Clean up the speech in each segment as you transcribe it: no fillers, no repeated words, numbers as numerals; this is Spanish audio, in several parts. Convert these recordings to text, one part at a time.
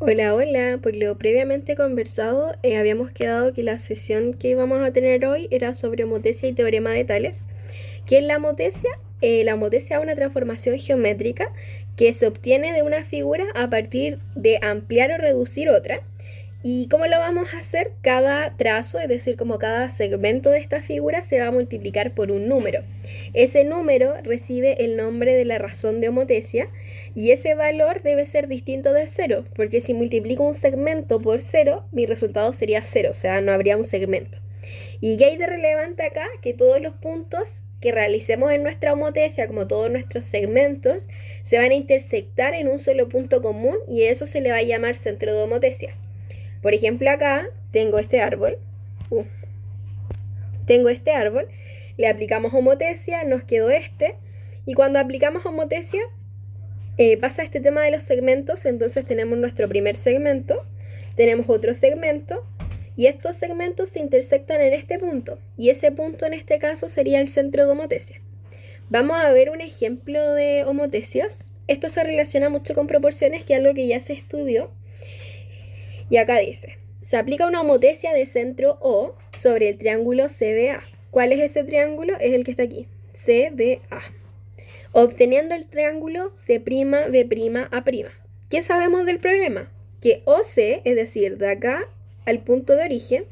Hola, hola. Por lo previamente conversado, habíamos quedado que la sesión que íbamos a tener hoy era sobre homotesia y teorema de Tales. ¿Qué es la homotesia? La homotesia es una transformación geométrica que se obtiene de una figura a partir de ampliar o reducir otra. ¿Y cómo lo vamos a hacer? Cada trazo, es decir, como cada segmento de esta figura se va a multiplicar por un número. Ese número recibe el nombre de la razón de homotesia y ese valor debe ser distinto de cero, porque si multiplico un segmento por cero, mi resultado sería cero, o sea, no habría un segmento. ¿Y qué hay de relevante acá? Que todos los puntos que realicemos en nuestra homotesia, como todos nuestros segmentos, se van a intersectar en un solo punto común y eso se le va a llamar centro de homotesia. Por ejemplo, acá tengo este árbol. Uh, tengo este árbol. Le aplicamos homotesia, nos quedó este. Y cuando aplicamos homotesia, pasa este tema de los segmentos. Entonces tenemos nuestro primer segmento, tenemos otro segmento, y estos segmentos se intersectan en este punto. Y ese punto en este caso sería el centro de homotesia. Vamos a ver un ejemplo de homotesias. Esto se relaciona mucho con proporciones, que es algo que ya se estudió. Y acá dice, se aplica una homotesia de centro O sobre el triángulo CBA. ¿Cuál es ese triángulo? Es el que está aquí, CBA. Obteniendo el triángulo C'B'A'. ¿Qué sabemos del problema? Que OC, es decir, de acá al punto de origen,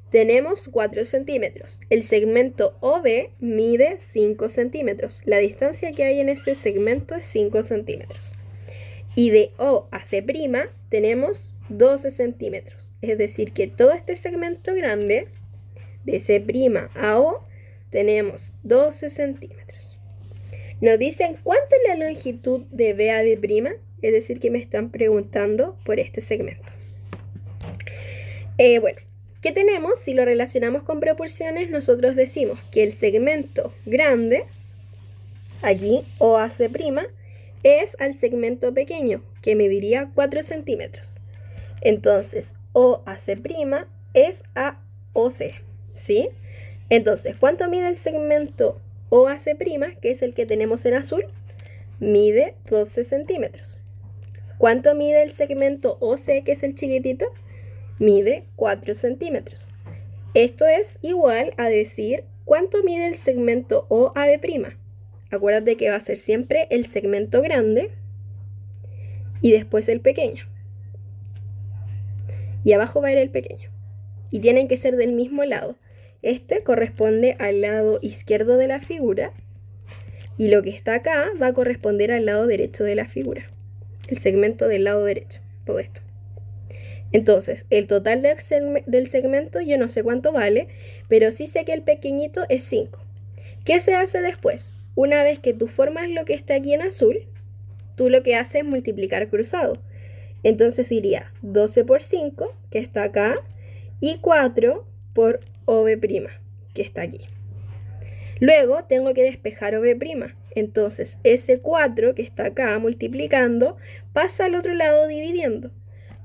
tenemos 4 centímetros. El segmento OB mide 5 centímetros. La distancia que hay en ese segmento es 5 centímetros. Y de O a C' tenemos 12 centímetros. Es decir, que todo este segmento grande, de C' a O, tenemos 12 centímetros. Nos dicen cuánto es la longitud de B a B', es decir, que me están preguntando por este segmento. Bueno, ¿qué tenemos? Si lo relacionamos con proporciones, nosotros decimos que el segmento grande, aquí O a C', es al segmento pequeño, que mediría 4 centímetros. Entonces, O a C' es a OC, ¿sí? Entonces, ¿cuánto mide el segmento O a C', que es el que tenemos en azul? Mide 12 centímetros. ¿Cuánto mide el segmento OC, que es el chiquitito? Mide 4 centímetros. Esto es igual a decir cuánto mide el segmento O a B'. Acuérdate que va a ser siempre el segmento grande y después el pequeño. Y abajo va a ir el pequeño. Y tienen que ser del mismo lado. Este corresponde al lado izquierdo de la figura y lo que está acá va a corresponder al lado derecho de la figura. El segmento del lado derecho, todo esto. Entonces, el total del segmento yo no sé cuánto vale, pero sí sé que el pequeñito es 5. ¿Qué se hace después? Una vez que tú formas lo que está aquí en azul, tú lo que haces es multiplicar cruzado. Entonces diría 12 por 5, que está acá, y 4 por OB', que está aquí. Luego tengo que despejar OB'. Entonces ese 4 que está acá multiplicando pasa al otro lado dividiendo.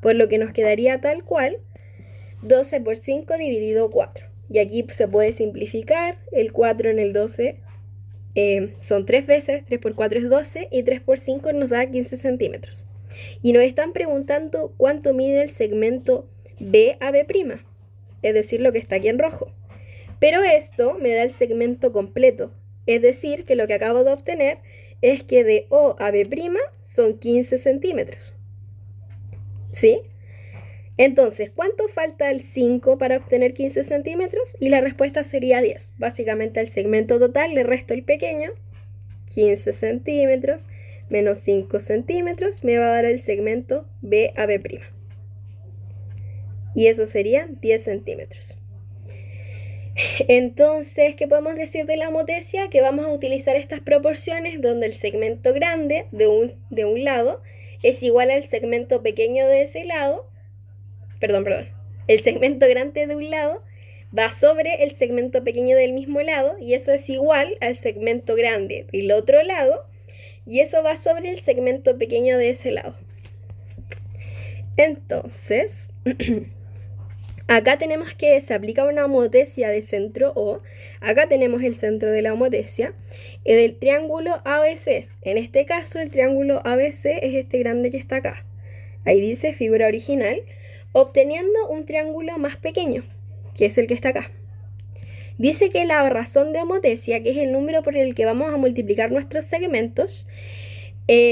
Por lo que nos quedaría tal cual 12 por 5 dividido 4. Y aquí se puede simplificar. El 4 en el 12 son 3 veces. 3 por 4 es 12 y 3 por 5 nos da 15 centímetros. Y nos están preguntando cuánto mide el segmento B a B', es decir, lo que está aquí en rojo. Pero esto me da el segmento completo, es decir, que lo que acabo de obtener es que de O a B' son 15 centímetros. ¿Sí? Entonces, ¿cuánto falta al 5 para obtener 15 centímetros? Y la respuesta sería 10. Básicamente al segmento total le resto el pequeño, 15 centímetros, menos 5 centímetros, me va a dar el segmento B a B'. Y eso serían 10 centímetros. Entonces, ¿qué podemos decir de la homotesia? Que vamos a utilizar estas proporciones donde el segmento grande de un lado es igual al segmento pequeño de ese lado. Perdón. El segmento grande de un lado va sobre el segmento pequeño del mismo lado y eso es igual al segmento grande del otro lado y eso va sobre el segmento pequeño de ese lado. Entonces, acá tenemos que se aplica una homotesia de centro O. Acá tenemos el centro de la homotesia del triángulo ABC. En este caso, el triángulo ABC es este grande que está acá. ahí dice figura original, obteniendo un triángulo más pequeño, que es el que está acá. Dice que la razón de homotesia, que es el número por el que vamos a multiplicar nuestros segmentos,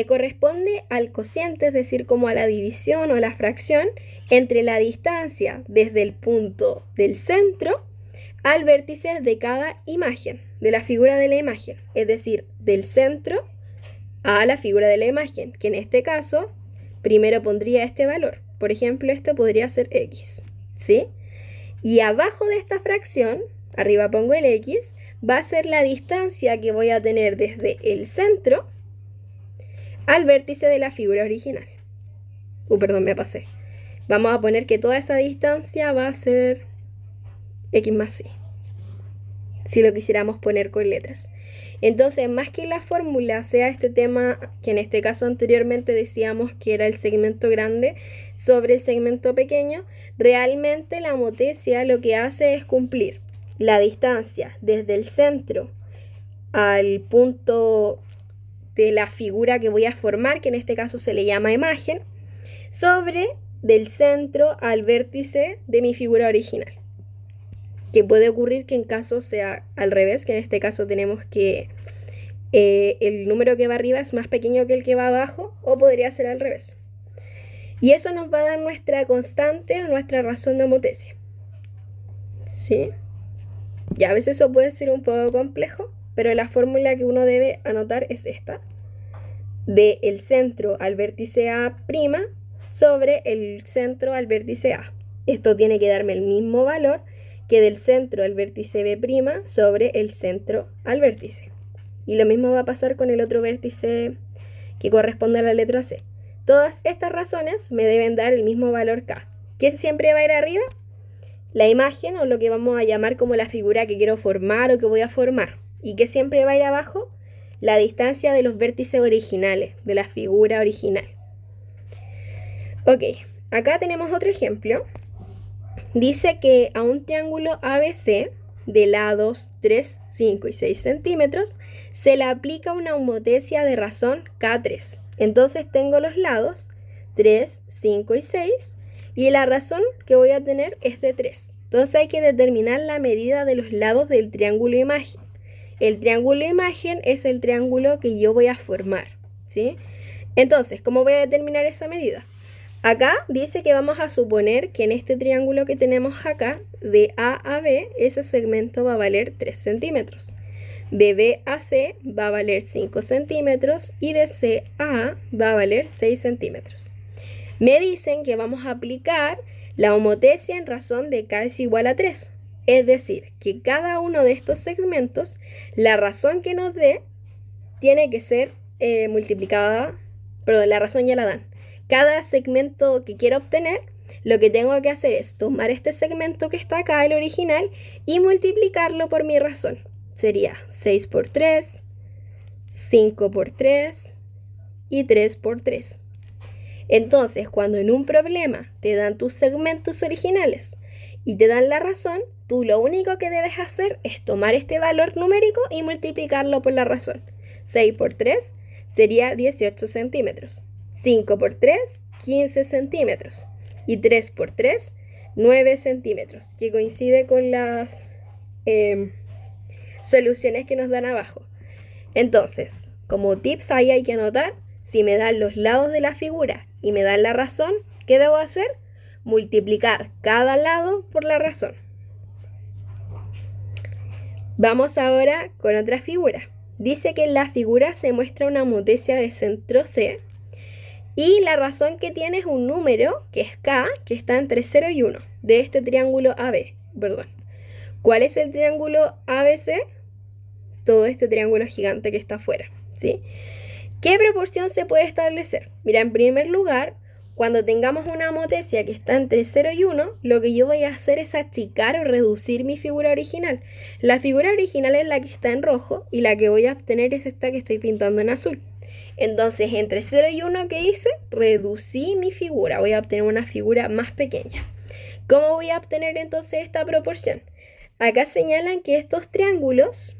corresponde al cociente, es decir, como a la división o la fracción entre la distancia desde el punto del centro al vértice de cada imagen, de la figura de la imagen, es decir, del centro a la figura de la imagen, que en este caso primero pondría este valor. Por ejemplo, esto podría ser x, ¿sí? Y abajo de esta fracción, arriba pongo el x, va a ser la distancia que voy a tener desde el centro al vértice de la figura original. Perdón, me pasé. Vamos a poner que toda esa distancia va a ser x más y, si lo quisiéramos poner con letras. Entonces, más que la fórmula sea este tema, que en este caso anteriormente decíamos que era el segmento grande sobre el segmento pequeño, realmente la homotesia lo que hace es cumplir la distancia desde el centro al punto de la figura que voy a formar, que en este caso se le llama imagen, sobre del centro al vértice de mi figura original. Que puede ocurrir que en caso sea al revés, que en este caso tenemos que el número que va arriba es más pequeño que el que va abajo, o podría ser al revés. Y eso nos va a dar nuestra constante o nuestra razón de homotesia. ¿Sí? Ya a veces eso puede ser un poco complejo, pero la fórmula que uno debe anotar es esta. De el centro al vértice A' sobre el centro al vértice A. Esto tiene que darme el mismo valor que del centro al vértice B' sobre el centro al vértice. Y lo mismo va a pasar con el otro vértice que corresponde a la letra C. Todas estas razones me deben dar el mismo valor K. ¿Qué siempre va a ir arriba? La imagen, o lo que vamos a llamar como la figura que quiero formar o que voy a formar. ¿Y qué siempre va a ir abajo? La distancia de los vértices originales, de la figura original. Ok, acá tenemos otro ejemplo. Dice que a un triángulo ABC de lados 3, 5 y 6 centímetros se le aplica una homotesia de razón K3. Entonces tengo los lados 3, 5 y 6 y la razón que voy a tener es de 3. Entonces hay que determinar la medida de los lados del triángulo imagen. El triángulo imagen es el triángulo que yo voy a formar, ¿sí? Entonces, ¿cómo voy a determinar esa medida? Acá dice que vamos a suponer que en este triángulo que tenemos acá, de A a B, ese segmento va a valer 3 centímetros. De B a C va a valer 5 centímetros y de C a A va a valer 6 centímetros. Me dicen que vamos a aplicar la homotesia en razón de K es igual a 3. Es decir, que cada uno de estos segmentos, la razón que nos dé, tiene que ser multiplicada, perdón, la razón ya la dan. Cada segmento que quiero obtener, lo que tengo que hacer es tomar este segmento que está acá, el original, y multiplicarlo por mi razón. Sería 6 por 3, 5 por 3 y 3 por 3. Entonces, cuando en un problema te dan tus segmentos originales y te dan la razón, tú lo único que debes hacer es tomar este valor numérico y multiplicarlo por la razón. 6 por 3 sería 18 centímetros. 5 por 3, 15 centímetros. Y 3 por 3, 9 centímetros, que coincide con las soluciones que nos dan abajo. Entonces, como tips ahí hay que anotar, si me dan los lados de la figura y me dan la razón, ¿qué debo hacer? Multiplicar cada lado por la razón. Vamos ahora con otra figura. Dice que en la figura se muestra una homotesia de centro C y la razón que tiene es un número, que es K, que está entre 0 y 1, de este triángulo AB. ¿Cuál es el triángulo ABC? Todo este triángulo gigante que está afuera, ¿sí? ¿Qué proporción se puede establecer? Mira, en primer lugar, cuando tengamos una homotesia que está entre 0 y 1, lo que yo voy a hacer es achicar o reducir mi figura original. La figura original es la que está en rojo y la que voy a obtener es esta que estoy pintando en azul. Entonces, entre 0 y 1, ¿qué hice? Reducí mi figura. Voy a obtener una figura más pequeña. ¿Cómo voy a obtener entonces esta proporción? Acá señalan que estos triángulos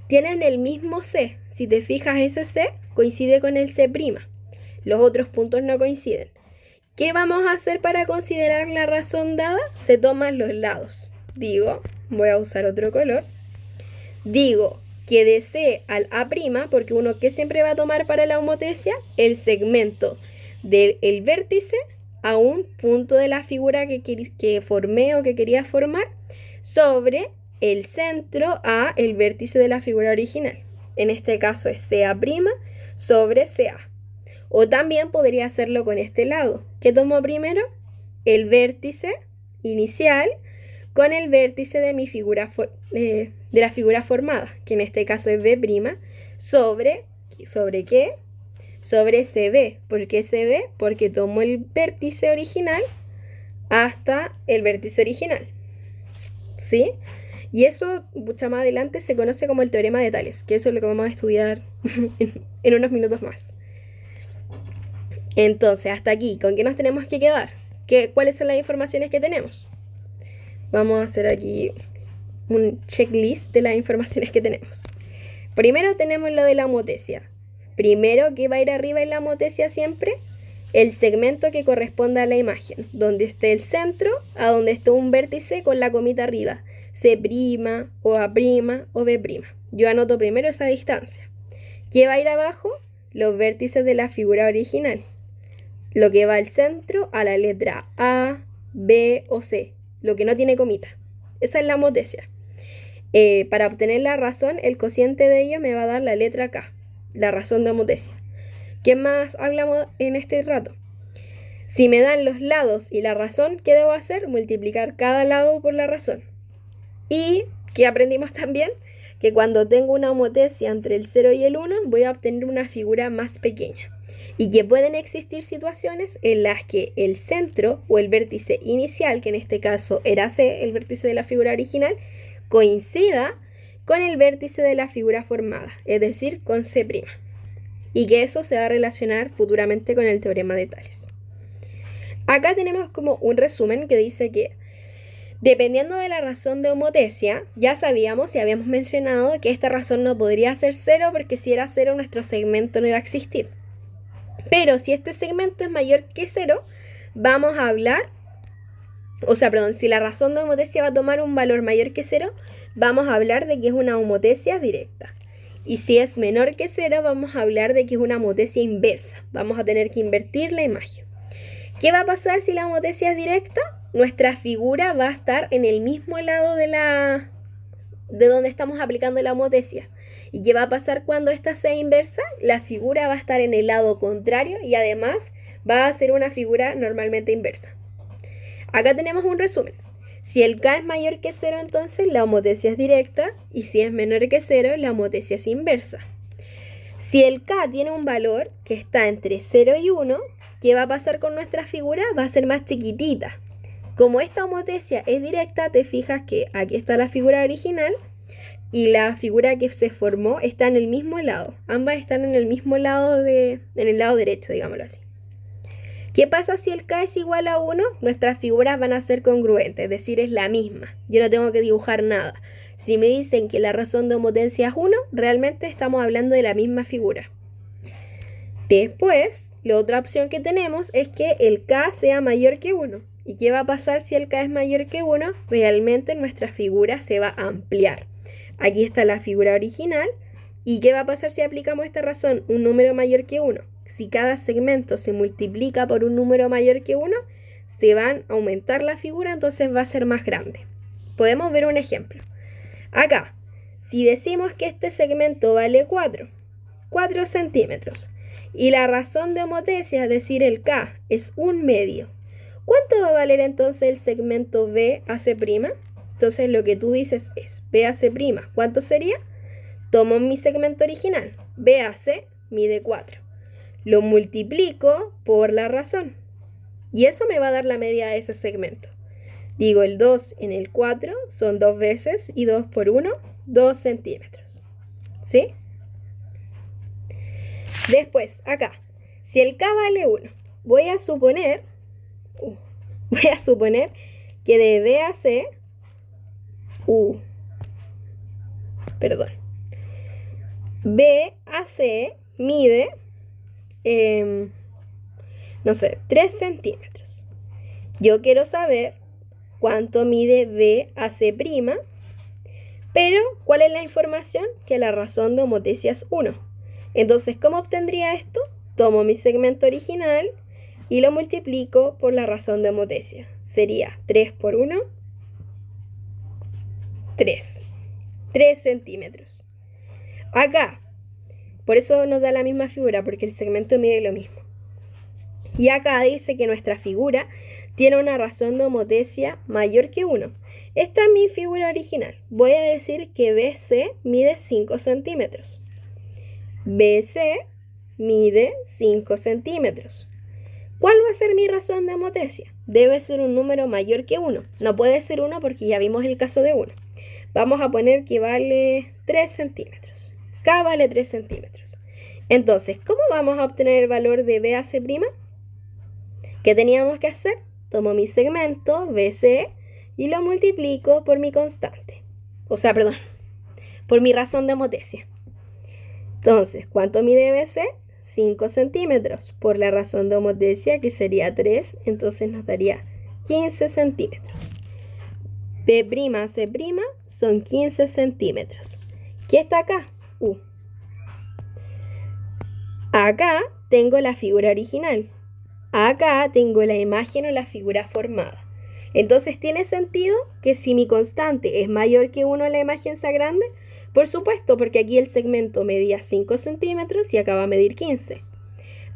tienen el mismo C. Si te fijas, ese C coincide con el C'. Los otros puntos no coinciden. ¿Qué vamos a hacer para considerar la razón dada? Se toman los lados. Digo, voy a usar otro color. Digo que de C al A', porque uno que siempre va a tomar para la homotesia, el segmento del vértice a un punto de la figura que formé o que quería formar, sobre el centro a el vértice de la figura original. En este caso es CA' sobre CA. O también podría hacerlo con este lado. ¿Qué tomo primero? El vértice inicial con el vértice de mi figura de la figura formada, que en este caso es B', ¿sobre qué? Sobre CB. ¿Por qué CB? Porque tomo el vértice original hasta el vértice original. ¿Sí? Y eso, mucho más adelante, se conoce como el teorema de Tales, que eso es lo que vamos a estudiar en unos minutos más. Entonces, hasta aquí, ¿con qué nos tenemos que quedar? ¿Cuáles son las informaciones que tenemos? Vamos a hacer aquí un checklist de las informaciones que tenemos. Primero tenemos lo de la homotesia. Primero, ¿qué va a ir arriba en la homotesia siempre? El segmento que corresponda a la imagen, donde esté el centro, a donde esté un vértice con la comita arriba, C' o A' o B'. Yo anoto primero esa distancia. ¿Qué va a ir abajo? Los vértices de la figura original. Lo que va al centro a la letra A, B o C, lo que no tiene comita. Esa es la homotesia. Para obtener la razón, el cociente de ello me va a dar la letra K, la razón de homotesia. ¿Qué más hablamos en este rato? Si me dan los lados y la razón, ¿qué debo hacer? Multiplicar cada lado por la razón. Y, ¿qué aprendimos también? Que cuando tengo una homotesia entre el 0 y el 1, voy a obtener una figura más pequeña. Y que pueden existir situaciones en las que el centro o el vértice inicial, que en este caso era C, el vértice de la figura original, coincida con el vértice de la figura formada, es decir, con C'. Y que eso se va a relacionar futuramente con el teorema de Tales. Acá tenemos como un resumen que dice que dependiendo de la razón de homotesia, ya sabíamos y habíamos mencionado que esta razón no podría ser 0 porque si era 0 nuestro segmento no iba a existir. Pero si este segmento es mayor que 0, vamos a hablar, si la razón de homotesia va a tomar un valor mayor que 0, vamos a hablar de que es una homotesia directa. Y si es menor que 0, vamos a hablar de que es una homotesia inversa. Vamos a tener que invertir la imagen. ¿Qué va a pasar si la homotesia es directa? Nuestra figura va a estar en el mismo lado de donde estamos aplicando la homotesia. ¿Y qué va a pasar cuando esta sea inversa? La figura va a estar en el lado contrario y además va a ser una figura normalmente inversa. Acá tenemos un resumen. Si el K es mayor que 0, entonces la homotesia es directa, y si es menor que 0, la homotesia es inversa. Si el K tiene un valor que está entre 0 y 1, ¿qué va a pasar con nuestra figura? Va a ser más chiquitita. Como esta homotesia es directa, te fijas que aquí está la figura original y la figura que se formó está en el mismo lado. Ambas están en el mismo lado, en el lado derecho, digámoslo así. ¿Qué pasa si el K es igual a 1? Nuestras figuras van a ser congruentes, es decir, es la misma. Yo no tengo que dibujar nada. Si me dicen que la razón de homotesia es 1, realmente estamos hablando de la misma figura. Después, la otra opción que tenemos es que el K sea mayor que 1. ¿Y qué va a pasar si el K es mayor que 1? Realmente nuestra figura se va a ampliar. Aquí está la figura original. ¿Y qué va a pasar si aplicamos esta razón? Un número mayor que 1. Si cada segmento se multiplica por un número mayor que 1, se va a aumentar la figura, entonces va a ser más grande. Podemos ver un ejemplo. Acá, si decimos que este segmento vale 4 centímetros, y la razón de homotesia, es decir, el K, es 1/2. ¿Cuánto va a valer entonces el segmento BAC'? Entonces lo que tú dices es BAC', ¿cuánto sería? Tomo mi segmento original, BAC mide 4. Lo multiplico por la razón. Y eso me va a dar la media de ese segmento. Digo, el 2 en el 4 son 2 veces y 2 por 1, 2 centímetros. ¿Sí? Después, acá, si el K vale 1, voy a suponer que de BAC, BAC mide no sé, 3 centímetros. Yo quiero saber cuánto mide BAC', pero ¿cuál es la información? Que la razón de homotesia es 1. Entonces, ¿cómo obtendría esto? Tomo mi segmento original y lo multiplico por la razón de homotesia. Sería 3 por 1, 3. 3 centímetros. Acá, por eso nos da la misma figura, porque el segmento mide lo mismo. Y acá dice que nuestra figura tiene una razón de homotesia mayor que 1. Esta es mi figura original. Voy a decir que BC mide 5 centímetros. BC mide 5 centímetros. ¿Cuál va a ser mi razón de homotesia? Debe ser un número mayor que 1. No puede ser 1 porque ya vimos el caso de 1. Vamos a poner que vale 3 centímetros. K vale 3 centímetros. Entonces, ¿cómo vamos a obtener el valor de BAC'? ¿Qué teníamos que hacer? Tomo mi segmento, BC, y lo multiplico por mi constante. Por mi razón de homotesia. Entonces, ¿cuánto mide BC? 5 centímetros. Por la razón de homotesia, que sería 3, entonces nos daría 15 centímetros. B'C' son 15 centímetros. ¿Qué está acá? Acá tengo la figura original. Acá tengo la imagen o la figura formada. Entonces, ¿tiene sentido que si mi constante es mayor que 1, la imagen sea grande? Por supuesto, porque aquí el segmento medía 5 centímetros y acá va a medir 15.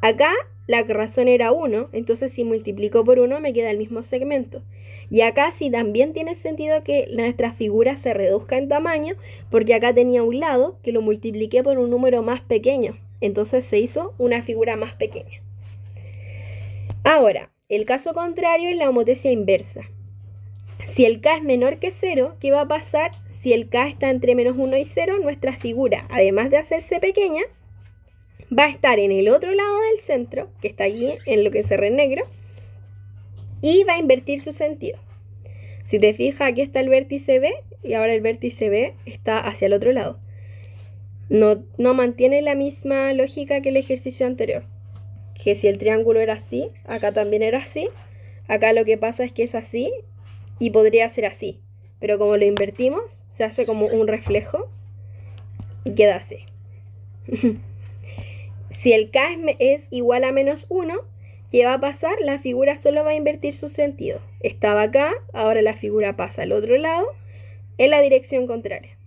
Acá la razón era 1, entonces si multiplico por 1 me queda el mismo segmento. Y acá sí también tiene sentido que nuestra figura se reduzca en tamaño, porque acá tenía un lado que lo multipliqué por un número más pequeño. Entonces se hizo una figura más pequeña. Ahora, el caso contrario es la homotesia inversa. Si el K es menor que 0, ¿qué va a pasar? Si el K está entre menos 1 y 0, nuestra figura, además de hacerse pequeña, va a estar en el otro lado del centro, que está allí en lo que encerré en negro, y va a invertir su sentido. Si te fijas, aquí está el vértice B, y ahora el vértice B está hacia el otro lado. No mantiene la misma lógica que el ejercicio anterior. Que si el triángulo era así, acá también era así. Acá lo que pasa es que es así y podría ser así. Pero como lo invertimos, se hace como un reflejo y queda así. Si el K es igual a menos 1, ¿qué va a pasar? La figura solo va a invertir su sentido. Estaba acá, ahora la figura pasa al otro lado en la dirección contraria.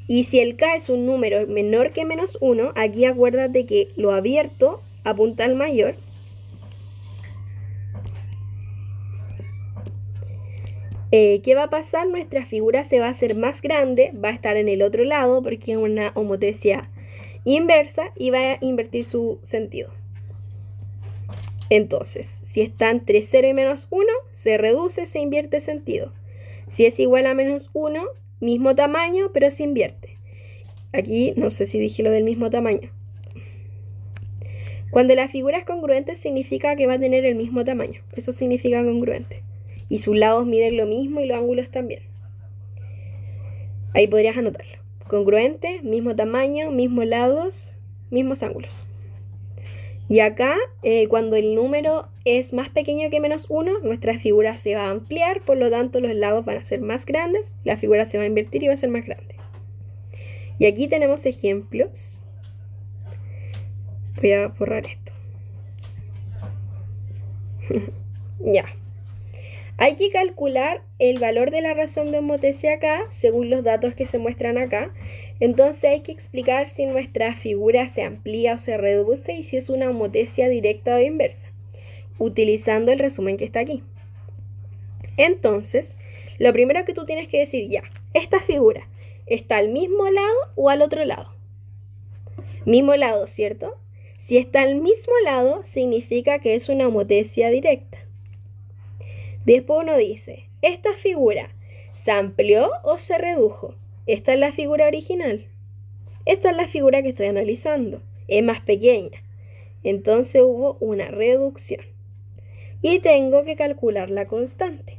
Y si el K es un número menor que menos 1, aquí acuérdate que lo abierto apunta al mayor. ¿Qué va a pasar? Nuestra figura se va a hacer más grande, va a estar en el otro lado porque es una homotesia inversa y va a invertir su sentido. Entonces, si está entre 0 y menos 1, se reduce, se invierte sentido. Si es igual a menos 1, mismo tamaño, pero se invierte. Aquí no sé si dije lo del mismo tamaño. Cuando la figura es congruente significa que va a tener el mismo tamaño. Eso significa congruente. Y sus lados miden lo mismo y los ángulos también. Ahí podrías anotarlo. Congruente, mismo tamaño, mismos lados, mismos ángulos. Y acá, cuando el número es más pequeño que menos 1, nuestra figura se va a ampliar, por lo tanto los lados van a ser más grandes, la figura se va a invertir y va a ser más grande. Y aquí tenemos ejemplos. Voy a borrar esto. Ya. Hay que calcular el valor de la razón de homotesia acá, según los datos que se muestran acá. Entonces hay que explicar si nuestra figura se amplía o se reduce y si es una homotesia directa o inversa, utilizando el resumen que está aquí. Entonces, lo primero que tú tienes que decir, ya, esta figura, ¿está al mismo lado o al otro lado? Mismo lado, ¿cierto? Si está al mismo lado, significa que es una homotesia directa. Después uno dice, ¿esta figura se amplió o se redujo? Esta es la figura original. Esta es la figura que estoy analizando. Es más pequeña. Entonces hubo una reducción. Y tengo que calcular la constante.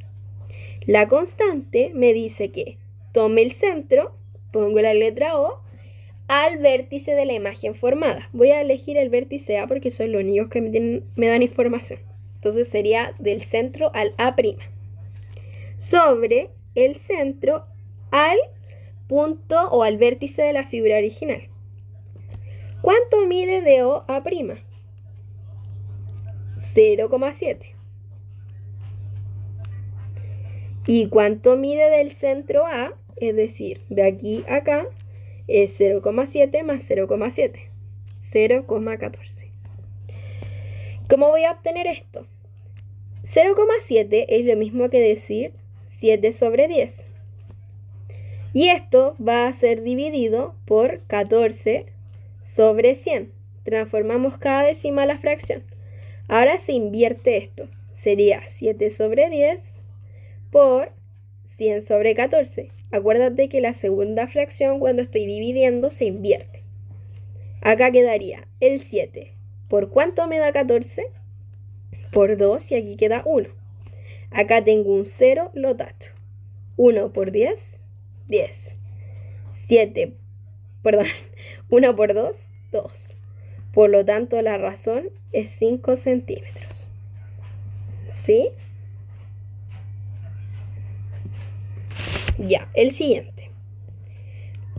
La constante me dice que tome el centro, pongo la letra O, al vértice de la imagen formada. Voy a elegir el vértice A porque son los únicos que me dan información. Entonces sería del centro al A', sobre el centro al punto o al vértice de la figura original. ¿Cuánto mide de O a'? 0,7. ¿Y cuánto mide del centro A? Es decir, de aquí a acá es 0,7 más 0,7. 0,14. ¿Cómo voy a obtener esto? 0,7 es lo mismo que decir 7 sobre 10. Y esto va a ser dividido por 14 sobre 100. Transformamos cada décima a la fracción. Ahora se invierte esto. Sería 7 sobre 10 por 100 sobre 14. Acuérdate que la segunda fracción cuando estoy dividiendo se invierte. Acá quedaría el 7. ¿Por cuánto me da 14? Por 2 y aquí queda 1. Acá tengo un 0, lo tacho. 1 por 10, 10. 7, perdón, 1 por 2, 2. Por lo tanto, la razón es 5 centímetros. ¿Sí? Ya, el siguiente.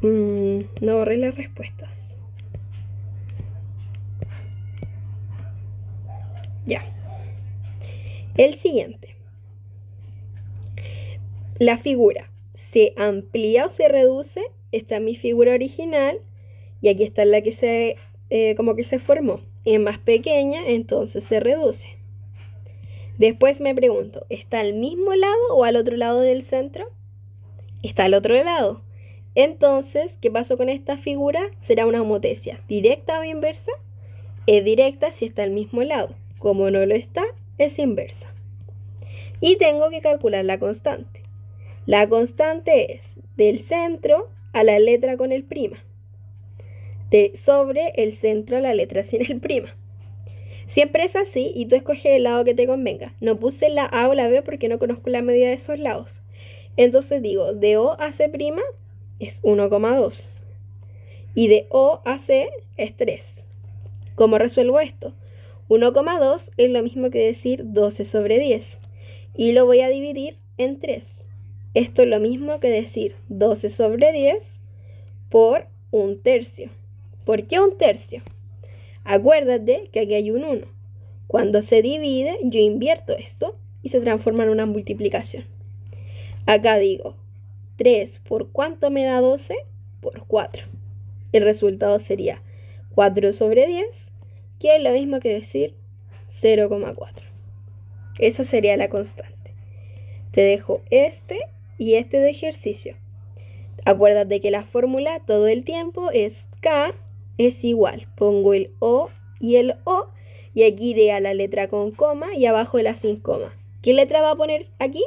No borré las respuestas. Ya. El siguiente. La figura se amplía o se reduce. Esta es mi figura original. Y aquí está la que como que se formó. Es más pequeña, entonces se reduce. Después me pregunto, ¿está al mismo lado o al otro lado del centro? Está al otro lado. Entonces, ¿qué pasó con esta figura? ¿Será una homotesia directa o inversa? Es directa si está al mismo lado. Como no lo está, es inversa. Y tengo que calcular la constante. La constante es del centro a la letra con el prima. Sobre el centro a la letra sin el prima. Siempre es así y tú escoges el lado que te convenga. No puse la A o la B porque no conozco la medida de esos lados. Entonces digo, de O a C' es 1,2 y de O a C es 3. ¿Cómo resuelvo esto? 1,2 es lo mismo que decir 12 sobre 10 y lo voy a dividir en 3. Esto es lo mismo que decir 12 sobre 10 por 1/3. ¿Por qué 1/3? Acuérdate que aquí hay un 1. Cuando se divide, yo invierto esto y se transforma en una multiplicación. Acá digo, 3 por ¿cuánto me da 12? Por 4. El resultado sería 4 sobre 10, que es lo mismo que decir 0,4. Esa sería la constante. Te dejo este y este de ejercicio. Acuérdate que la fórmula todo el tiempo es K es igual. Pongo el O y el O y aquí iré a la letra con coma y abajo la sin coma. ¿Qué letra va a poner aquí?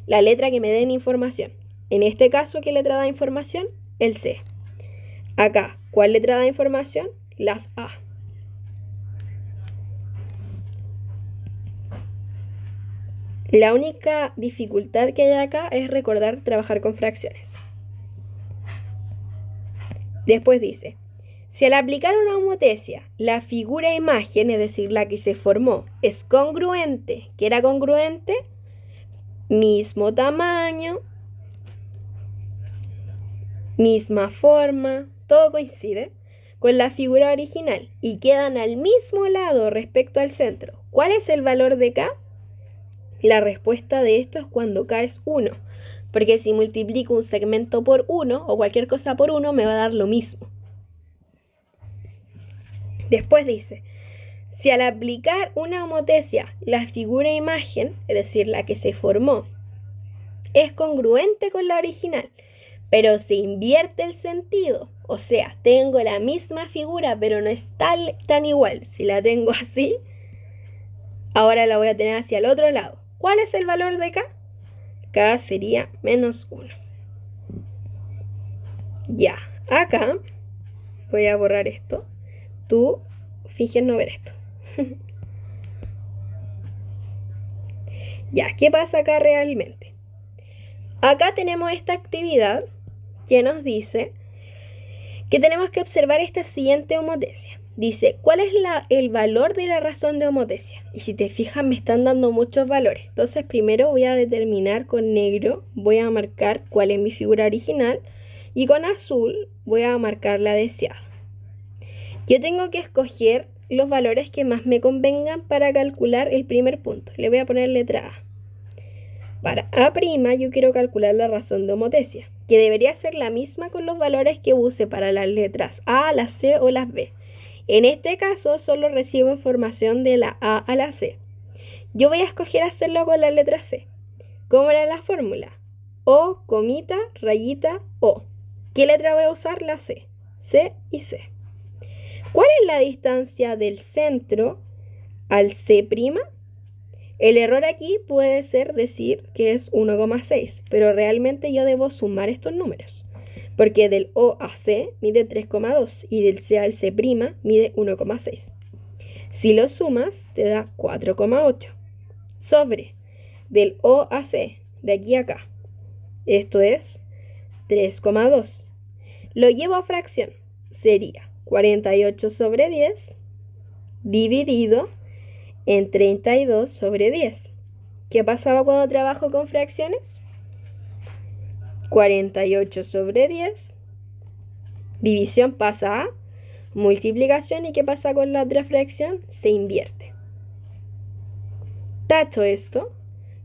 La letra que me den información. En este caso, ¿qué letra da información? El C. Acá, ¿cuál letra da información? Las A. La única dificultad que hay acá es recordar trabajar con fracciones. Después dice, si al aplicar una homotesia, la figura imagen, es decir, la que se formó, es congruente, ¿qué era congruente? Mismo tamaño, misma forma, todo coincide con la figura original y quedan al mismo lado respecto al centro. ¿Cuál es el valor de K? La respuesta de esto es cuando K es 1, porque si multiplico un segmento por 1 o cualquier cosa por 1 me va a dar lo mismo. Después dice, si al aplicar una homotesia la figura imagen, es decir, la que se formó, es congruente con la original, pero se invierte el sentido, o sea, tengo la misma figura, pero no es tan igual. Si la tengo así, ahora la voy a tener hacia el otro lado. ¿Cuál es el valor de K? K sería menos 1. Ya, acá voy a borrar esto. Tú finges no ver esto. Ya, ¿qué pasa acá realmente? Acá tenemos esta actividad que nos dice Que tenemos que observar esta siguiente homotesia. Dice, ¿cuál es el valor de la razón de homotesia? Y si te fijas, me están dando muchos valores. Entonces, primero voy a determinar con negro, voy a marcar cuál es mi figura original, y con azul voy a marcar la deseada. Yo tengo que escoger los valores que más me convengan para calcular el primer punto. Le voy a poner letra A. Para A', yo quiero calcular la razón de homotesia, que debería ser la misma con los valores que use para las letras A, la C o las B. En este caso, solo recibo información de la A a la C. Yo voy a escoger hacerlo con la letra C. ¿Cómo era la fórmula? O, comita, rayita, O. ¿Qué letra voy a usar? La C. C y C. ¿Cuál es la distancia del centro al C'? El error aquí puede ser decir que es 1,6, pero realmente yo debo sumar estos números, porque del O a C mide 3,2 y del C al C' mide 1,6. Si lo sumas, te da 4,8 sobre del O a C, de aquí a acá. Esto es 3,2. Lo llevo a fracción. Sería 48 sobre 10 dividido en 32 sobre 10. ¿Qué pasaba cuando trabajo con fracciones? 48 sobre 10. División pasa a multiplicación. ¿Y qué pasa con la otra fracción? Se invierte. Tacho esto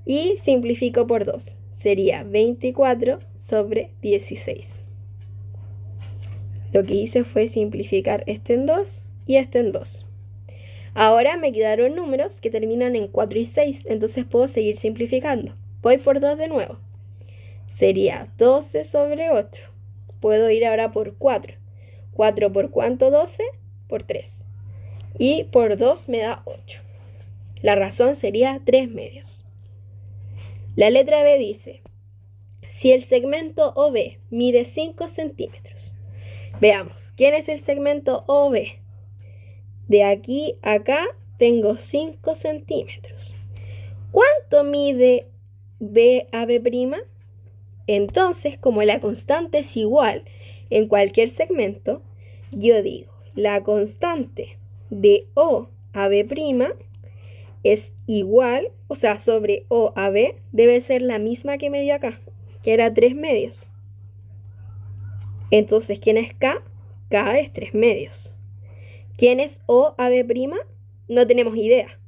y simplifico por 2. Sería 24 sobre 16. Lo que hice fue simplificar este en 2 y este en 2. Ahora me quedaron números que terminan en 4 y 6, entonces puedo seguir simplificando. Voy por 2 de nuevo. Sería 12 sobre 8. Puedo ir ahora por 4. 4 por ¿cuánto? 12 por 3. Y por 2 me da 8. La razón sería 3 medios. La letra B dice, si el segmento OB mide 5 centímetros. Veamos, ¿quién es el segmento OB? De aquí a acá tengo 5 centímetros. ¿Cuánto mide B a B'? Entonces, como la constante es igual en cualquier segmento, yo digo, la constante de O a B' es igual, o sea, sobre O a B debe ser la misma que me dio acá, que era 3 medios. Entonces, ¿quién es K? K es 3 medios. ¿Quién es O a B'? No tenemos idea,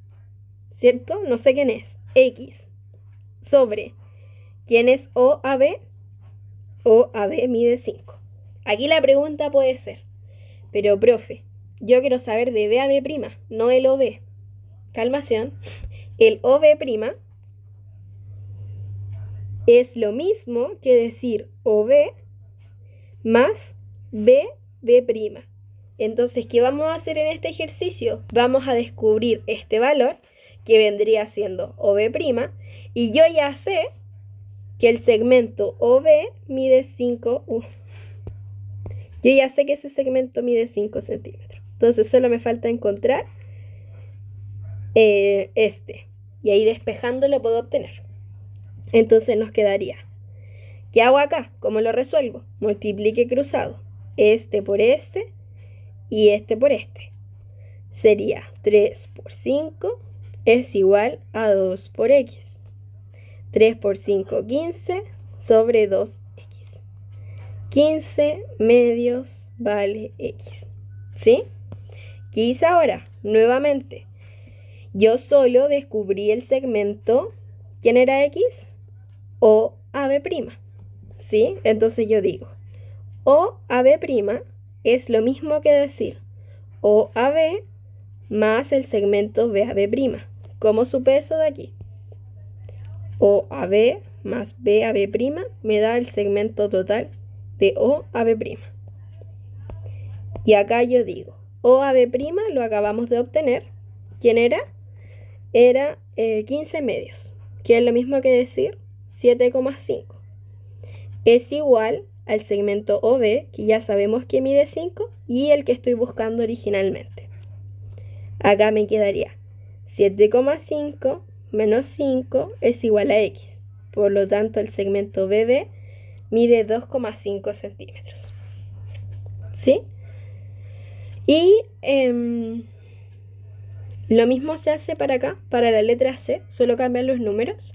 ¿cierto? No sé quién es. X sobre ¿quién es O a B? O a B mide 5. Aquí la pregunta puede ser, pero profe, yo quiero saber de B a B', no el OB. Calmación. El OB' es lo mismo que decir OB más BB'. Entonces, ¿qué vamos a hacer en este ejercicio? Vamos a descubrir este valor que vendría siendo OB', y yo ya sé que el segmento OB mide 5. Yo ya sé que ese segmento mide 5 centímetros. Entonces, solo me falta encontrar este. Y ahí despejándolo puedo obtener. Entonces nos quedaría, ¿qué hago acá? ¿Cómo lo resuelvo? Multiplique cruzado. Este por este y este por este. Sería 3 por 5 es igual a 2 por x. 3 por 5, 15 sobre 2x. 15 medios vale x. ¿Sí? ¿Qué hice ahora? Nuevamente, yo solo descubrí el segmento. ¿Quién era x? O a B'. ¿Sí? Entonces yo digo, O a B' es lo mismo que decir O a B más el segmento B a B'. ¿Cómo supe eso de aquí? O a B más B a B' me da el segmento total de O a B'. Y acá yo digo, O a B' lo acabamos de obtener. ¿Quién era? Era 15 medios, que es lo mismo que decir 7,5. Es igual al segmento OB, que ya sabemos que mide 5, y el que estoy buscando originalmente. Acá me quedaría 7,5 menos 5 es igual a x. Por lo tanto, el segmento BB mide 2,5 centímetros. ¿sí? Y lo mismo se hace para acá, para la letra C, solo cambian los números.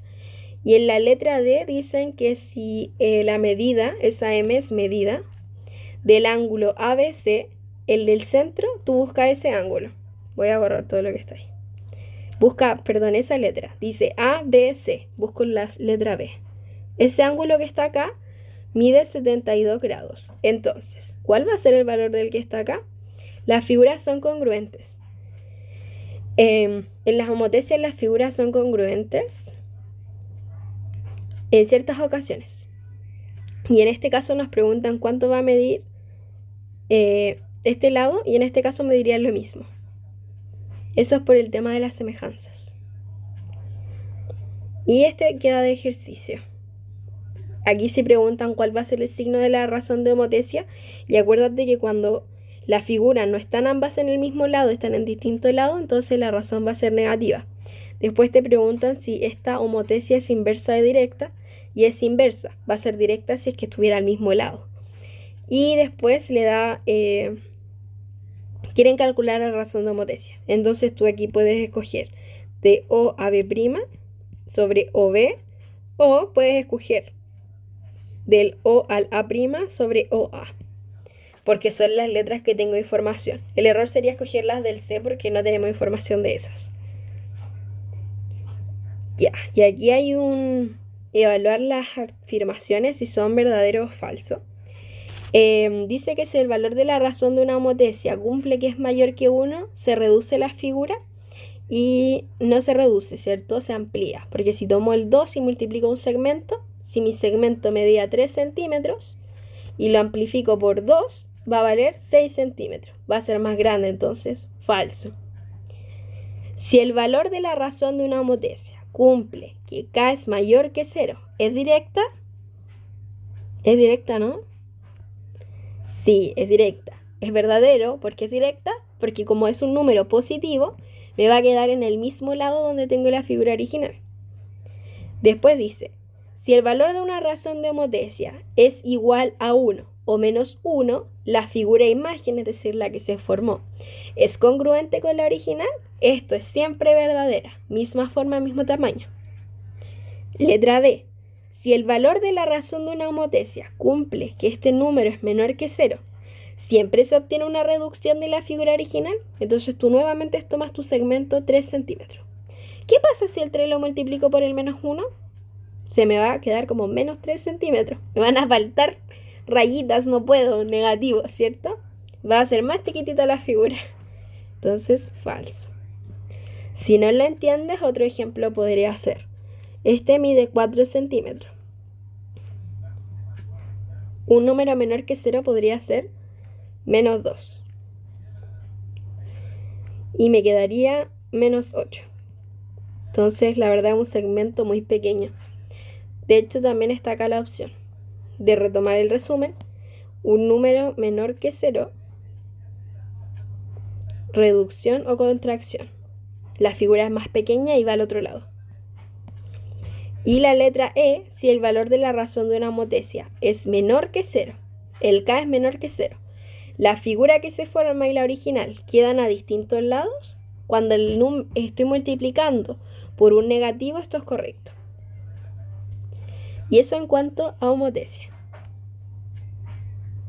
Y en la letra D dicen que si la medida, esa M es medida, del ángulo ABC, el del centro, tú buscas ese ángulo. Voy a borrar todo lo que está ahí. Busca, perdón, esa letra. Dice ABC, busco la letra B. Ese ángulo que está acá mide 72 grados. Entonces, ¿cuál va a ser el valor del que está acá? Las figuras son congruentes. En las homotecias las figuras son congruentes en ciertas ocasiones. Y en este caso nos preguntan cuánto va a medir este lado, y en este caso medirían lo mismo. Eso es por el tema de las semejanzas. Y este queda de ejercicio. Aquí se preguntan cuál va a ser el signo de la razón de homotecia. Y acuérdate que cuando las figuras no están ambas en el mismo lado, están en distinto lado, entonces la razón va a ser negativa. Después te preguntan si esta homotecia es inversa de directa, y es inversa. Va a ser directa si es que estuviera al mismo lado. Y después le da... quieren calcular la razón de homotecia. Entonces tú aquí puedes escoger de O a B' sobre OB, o puedes escoger del O al A' sobre OA, porque son las letras que tengo información. El error sería escoger las del C porque no tenemos información de esas. Ya, y aquí hay un evaluar las afirmaciones si son verdaderos o falsos. Dice que si el valor de la razón de una homotecia cumple que es mayor que 1, se reduce la figura, y no se reduce, ¿cierto? Se amplía, porque si tomo el 2 y multiplico un segmento, si mi segmento medía 3 centímetros y lo amplifico por 2, va a valer 6 centímetros. Va a ser más grande, entonces, falso. Si el valor de la razón de una homotecia cumple que K es mayor que 0, ¿es directa? ¿Es directa, no? Sí, es directa. Es verdadero porque es directa, porque como es un número positivo, me va a quedar en el mismo lado donde tengo la figura original. Después dice, si el valor de una razón de homotecia es igual a 1 o menos 1, la figura imagen, es decir, la que se formó, ¿es congruente con la original? Esto es siempre verdadera, misma forma, mismo tamaño. Letra D. Si el valor de la razón de una homotecia cumple que este número es menor que 0, ¿siempre se obtiene una reducción de la figura original? Entonces tú nuevamente tomas tu segmento 3 centímetros. ¿Qué pasa si el 3 lo multiplico por el menos 1? Se me va a quedar como menos 3 centímetros. Me van a faltar rayitas, no puedo, negativo, ¿cierto? Va a ser más chiquitita la figura. Entonces, falso. Si no lo entiendes, otro ejemplo podría ser. Este mide 4 centímetros. Un número menor que 0 podría ser menos 2. Y me quedaría menos 8. Entonces, la verdad es un segmento muy pequeño. De hecho, también está acá la opción de retomar el resumen. Un número menor que 0, reducción o contracción. La figura es más pequeña y va al otro lado. Y la letra E, si el valor de la razón de una homotecia es menor que 0, el K es menor que 0, la figura que se forma y la original quedan a distintos lados, cuando estoy multiplicando por un negativo, esto es correcto. Y eso en cuanto a homotecia.